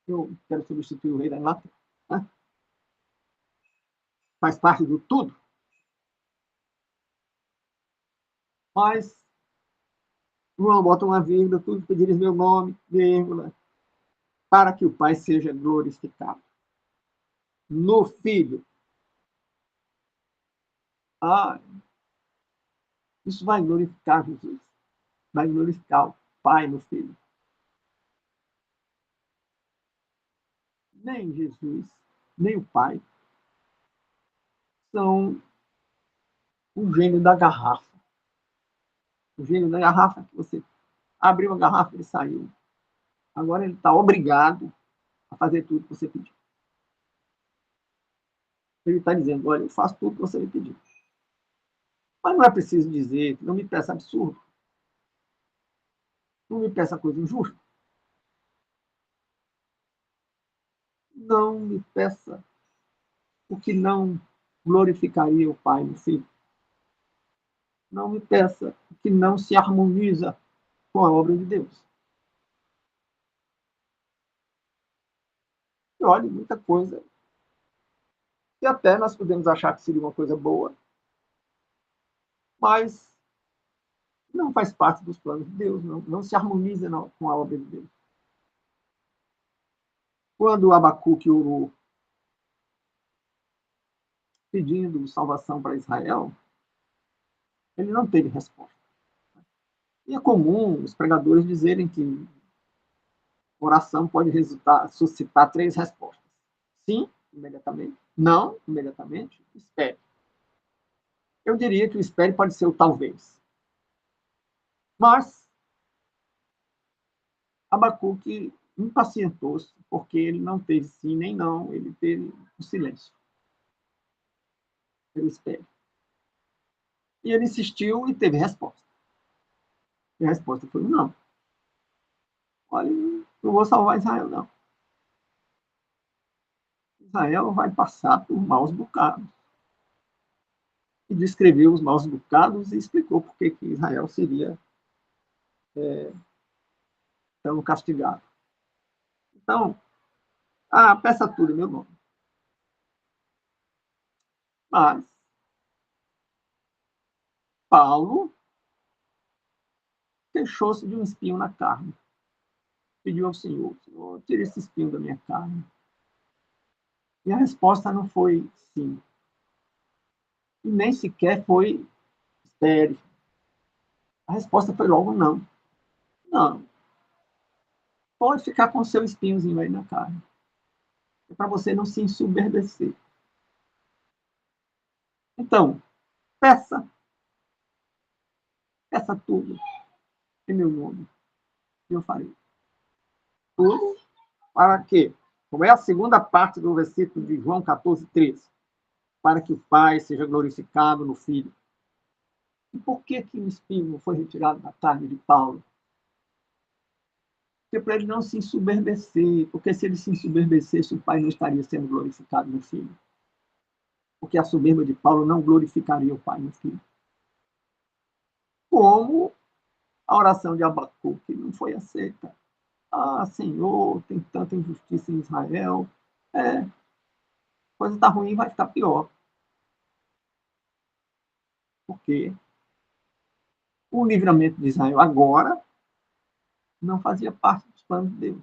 Eu quero substituir o rei da Inglaterra. Né? Faz parte do tudo. Mas João bota uma vírgula, tudo que pedires meu nome, vírgula, para que o Pai seja glorificado no Filho. Isso vai glorificar Jesus. vai glorificar o Pai no Filho. Nem Jesus, nem o Pai são o gênio da garrafa. O gênio da garrafa que você abriu a garrafa e ele saiu. Agora ele está obrigado a fazer tudo que você pediu. Ele está dizendo, olha, eu faço tudo que você me pediu. Mas não é preciso dizer, não me peça absurdo. Não me peça coisa injusta. Não me peça o que não glorificaria o Pai no Filho. Não me peça o que não se harmoniza com a obra de Deus. E olha, muita coisa que até nós podemos achar que seria uma coisa boa, mas não faz parte dos planos de Deus, não se harmoniza com a obra de Deus. Quando Abacuque orou pedindo salvação para Israel, ele não teve resposta. E é comum os pregadores dizerem que oração pode suscitar 3 respostas. Sim, imediatamente. Não, imediatamente. Espere. Eu diria que o espere pode ser o talvez. Mas Abacuque impacientou-se, porque ele não teve sim nem não, ele teve o silêncio. Ele espera. E ele insistiu e teve resposta. E a resposta foi não. Olha, não vou salvar Israel, não. Israel vai passar por maus bocados. E descreveu os maus bocados e explicou por que Israel seria tão castigado. Então, peça tudo em meu nome. Mas Paulo queixou-se de um espinho na carne. Pediu ao Senhor, Senhor, tira esse espinho da minha carne. E a resposta não foi sim. E nem sequer foi espere. A resposta foi logo não. Não. Pode ficar com o seu espinhozinho aí na carne. É para você não se ensoberbecer. Então, peça. Peça tudo em meu nome. E eu farei. Tudo para quê? Como é a segunda parte do versículo de João 14:13. Para que o Pai seja glorificado no Filho. E por que o espinho foi retirado da carne de Paulo? Porque para ele não se ensoberbecer, porque se ele se ensoberbecesse, o Pai não estaria sendo glorificado no Filho. Porque a soberba de Paulo não glorificaria o Pai no Filho. Como a oração de Abacuque não foi aceita. Senhor, tem tanta injustiça em Israel. A coisa está ruim, vai ficar pior. Porque o livramento de Israel agora não fazia parte dos planos de Deus.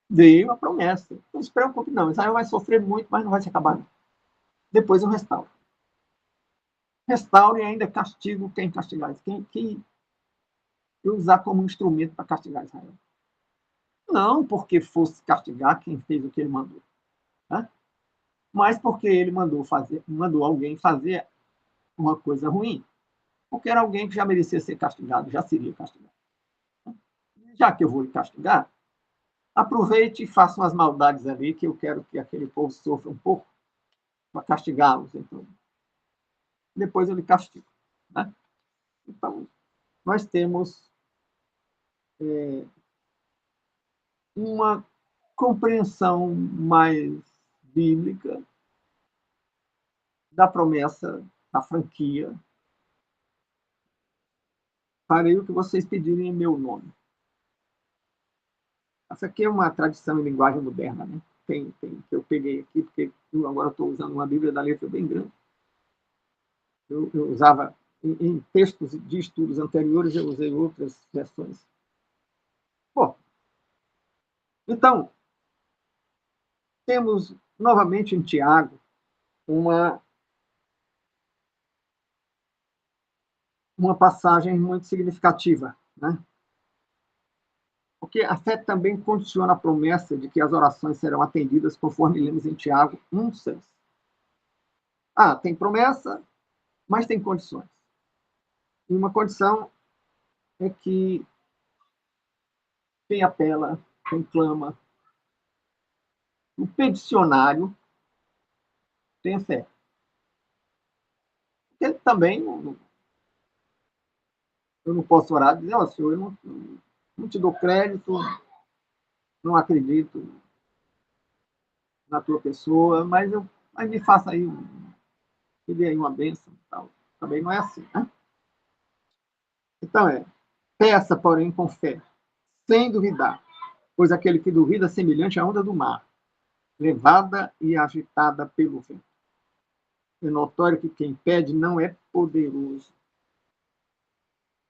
Veio a promessa. Não se preocupe, não. Israel vai sofrer muito, mas não vai se acabar. Depois eu restauro. Restauro e ainda castigo quem castigar. Quem eu usar como instrumento para castigar Israel. Não porque fosse castigar quem fez o que ele mandou. Né? Mas porque ele mandou alguém fazer uma coisa ruim. Porque era alguém que já merecia ser castigado, já seria castigado. Já que eu vou lhe castigar, aproveite e faça umas maldades ali, que eu quero que aquele povo sofra um pouco, para castigá-los. Então, depois eu lhe castigo. Né? Então, nós temos uma compreensão mais bíblica da promessa, da franquia. Farei o que vocês pedirem em meu nome. Essa aqui é uma tradição em linguagem moderna, né? Que eu peguei aqui, porque eu agora estou usando uma Bíblia da letra bem grande. Eu usava, em textos de estudos anteriores, eu usei outras versões. Bom, então, temos novamente em Tiago um uma passagem muito significativa, né? Porque a fé também condiciona a promessa de que as orações serão atendidas, conforme lemos em Tiago 1,6. Tem promessa, mas tem condições. E uma condição é que quem apela, quem clama, o peticionário tenha fé. Porque também eu não posso orar e dizer, Senhor, eu não te dou crédito, não acredito na tua pessoa, mas me faça aí, me dê aí uma bênção. Tal. Também não é assim, né? Então peça, porém, com fé, sem duvidar, pois aquele que duvida é semelhante à onda do mar, levada e agitada pelo vento. É notório que quem pede não é poderoso,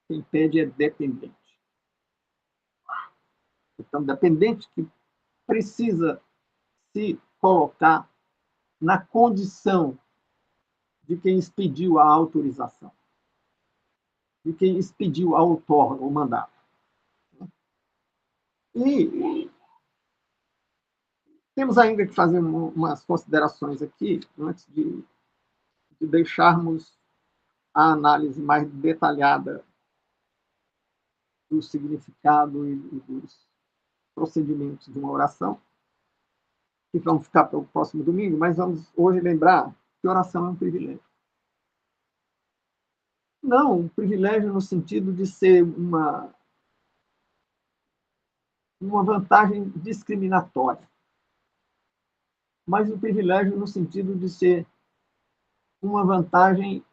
quem pede é dependente. Então, dependente que precisa se colocar na condição de quem expediu a autorização, de quem expediu a outorga, o mandato. E temos ainda que fazer umas considerações aqui, antes de deixarmos a análise mais detalhada do significado e dos procedimentos de uma oração, que vamos ficar para o próximo domingo, mas vamos hoje lembrar que oração é um privilégio. Não um privilégio no sentido de ser uma vantagem discriminatória, mas um privilégio no sentido de ser uma vantagem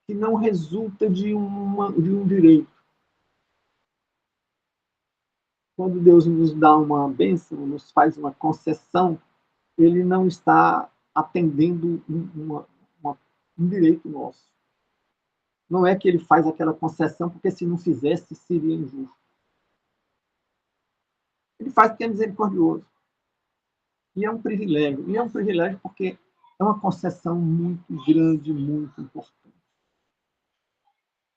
que não resulta de um direito. Quando Deus nos dá uma bênção, nos faz uma concessão, ele não está atendendo um direito nosso. Não é que ele faz aquela concessão porque se não fizesse seria injusto. Ele faz porque é misericordioso. E é um privilégio. E é um privilégio porque é uma concessão muito grande, muito importante.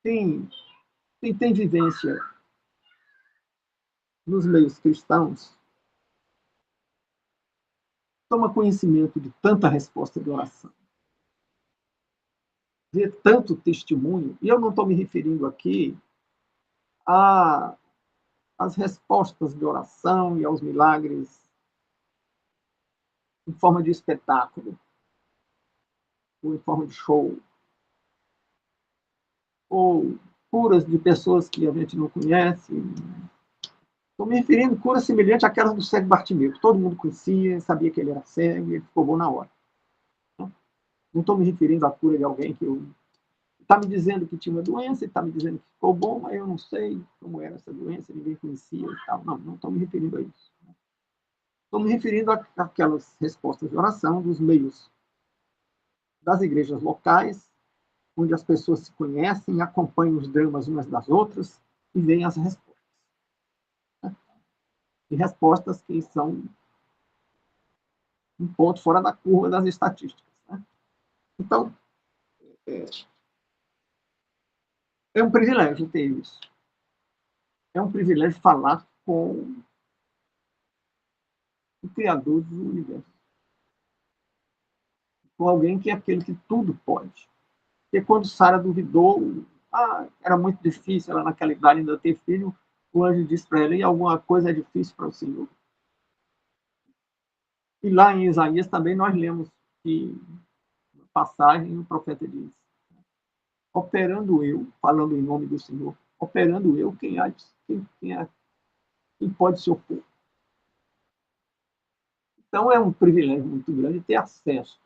Quem tem vivência nos meios cristãos toma conhecimento de tanta resposta de oração, de tanto testemunho, e eu não estou me referindo aqui às respostas de oração e aos milagres em forma de espetáculo, ou em forma de show, ou curas de pessoas que a gente não conhece. Estou me referindo a cura semelhante àquelas do cego Bartimeu, que todo mundo conhecia, sabia que ele era cego e ele ficou bom na hora. Não estou me referindo à cura de alguém que está me dizendo que tinha uma doença, está me dizendo que ficou bom, mas eu não sei como era essa doença, ninguém conhecia e tal. Não estou me referindo a isso. Estou me referindo àquelas respostas de oração dos meios das igrejas locais, onde as pessoas se conhecem, acompanham os dramas umas das outras e veem as respostas. E respostas que são um ponto fora da curva das estatísticas. Então, é um privilégio ter isso. É um privilégio falar com o Criador do universo. Com alguém que é aquele que tudo pode. Porque quando Sara duvidou, era muito difícil ela naquela idade ainda ter filho, o anjo disse para ela, e alguma coisa é difícil para o Senhor. E lá em Isaías também nós lemos que, na passagem, o profeta diz, operando eu, falando em nome do Senhor, operando eu, quem pode se opor? Então é um privilégio muito grande ter acesso.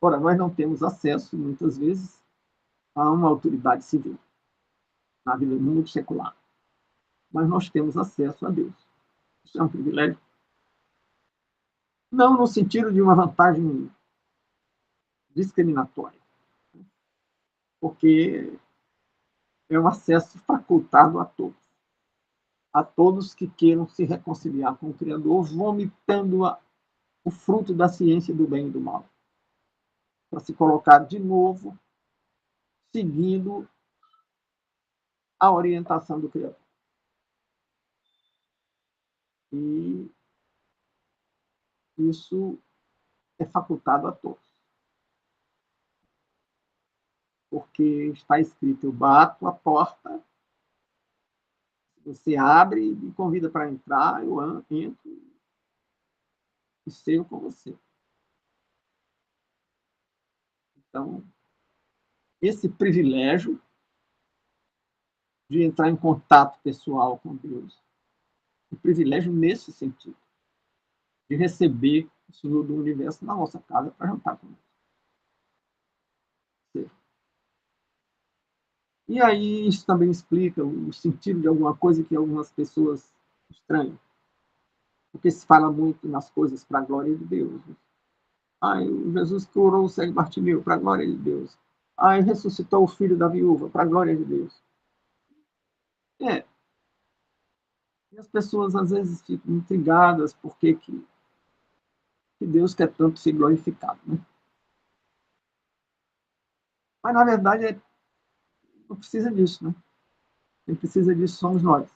Ora, nós não temos acesso, muitas vezes, a uma autoridade civil, na vida do mundo secular. Mas nós temos acesso a Deus. Isso é um privilégio. Não no sentido de uma vantagem discriminatória, porque é um acesso facultado a todos que queiram se reconciliar com o Criador, vomitando o fruto da ciência do bem e do mal, para se colocar de novo, seguindo a orientação do Criador. E isso é facultado a todos. Porque está escrito: eu bato a porta, você abre e me convida para entrar, eu entro e ceio com você. Então, esse privilégio de entrar em contato pessoal com Deus, um privilégio nesse sentido, de receber o Senhor do Universo na nossa casa para jantar conosco. E aí isso também explica o sentido de alguma coisa que algumas pessoas estranham, porque se fala muito nas coisas para a glória de Deus. Ai, Jesus curou o cego Bartimeu, para a glória de Deus. Ai, ressuscitou o filho da viúva, para a glória de Deus. E as pessoas às vezes ficam intrigadas por que Deus quer tanto ser glorificado, né? Mas, na verdade, não precisa disso, né? Quem precisa disso somos nós.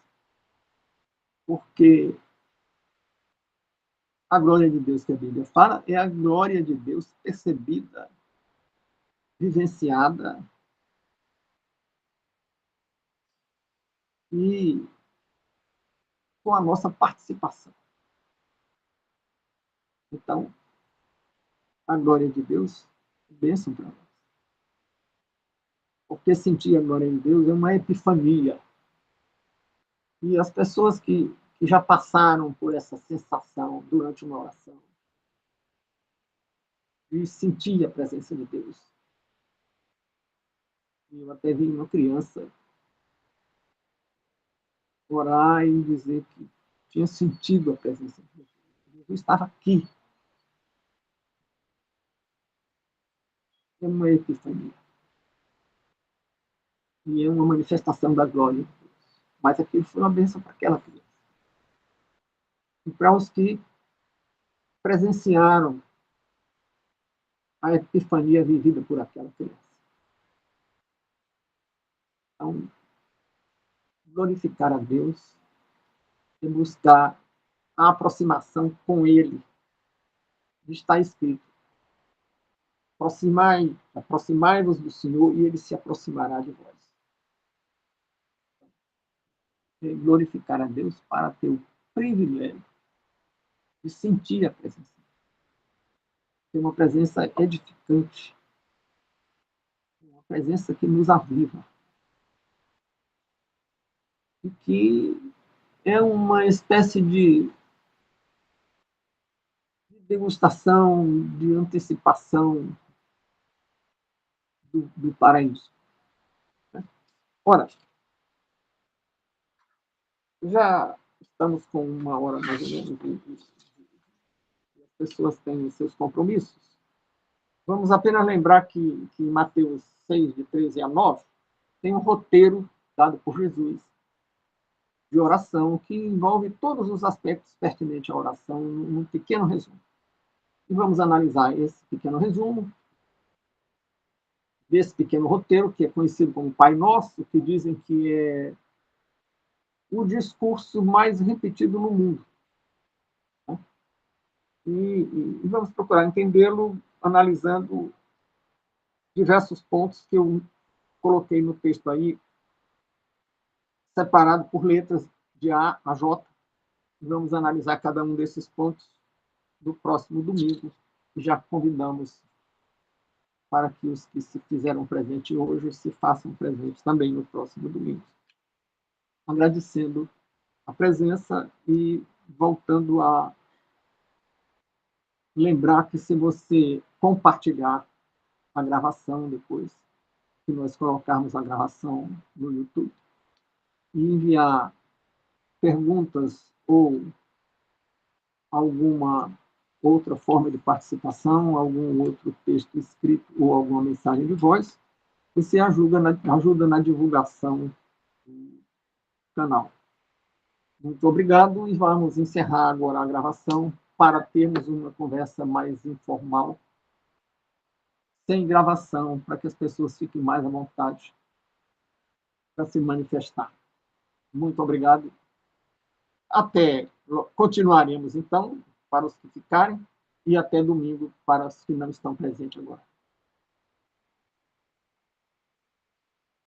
Porque a glória de Deus que a Bíblia fala é a glória de Deus percebida, vivenciada e com a nossa participação. Então, a glória de Deus é bênção para nós. Porque sentir a glória de Deus é uma epifania. E as pessoas que já passaram por essa sensação durante uma oração, de sentir a presença de Deus. E eu até vi uma criança orar e dizer que tinha sentido a presença de Deus. Jesus estava aqui. É uma epifania. E é uma manifestação da glória de Deus. Mas aquilo foi uma bênção para aquela criança. E para os que presenciaram a epifania vivida por aquela criança. Então, glorificar a Deus e buscar a aproximação com Ele. Está escrito: aproximai-vos do Senhor e Ele se aproximará de vós. Glorificar a Deus para ter o privilégio de sentir a presença. Ter uma presença edificante, uma presença que nos aviva. E que é uma espécie de degustação, de antecipação do paraíso. Ora, já estamos com 1 hora mais ou menos, e as pessoas têm seus compromissos. Vamos apenas lembrar que em Mateus 6, de 13 a 9, tem um roteiro dado por Jesus de oração que envolve todos os aspectos pertinentes à oração, num pequeno resumo. E vamos analisar esse pequeno resumo desse pequeno roteiro, que é conhecido como Pai Nosso, que dizem que é o discurso mais repetido no mundo. E vamos procurar entendê-lo analisando diversos pontos que eu coloquei no texto aí, separado por letras de A a J. Vamos analisar cada um desses pontos no próximo domingo. Já convidamos para que os que se fizeram presente hoje se façam presentes também no próximo domingo. Agradecendo a presença e voltando a lembrar que se você compartilhar a gravação depois, que nós colocarmos a gravação no YouTube, e enviar perguntas ou alguma outra forma de participação, algum outro texto escrito ou alguma mensagem de voz, você ajuda na divulgação do canal. Muito obrigado e vamos encerrar agora a gravação para termos uma conversa mais informal, sem gravação, para que as pessoas fiquem mais à vontade para se manifestar. Muito obrigado. Continuaremos, então, para os que ficarem, e até domingo para os que não estão presentes agora.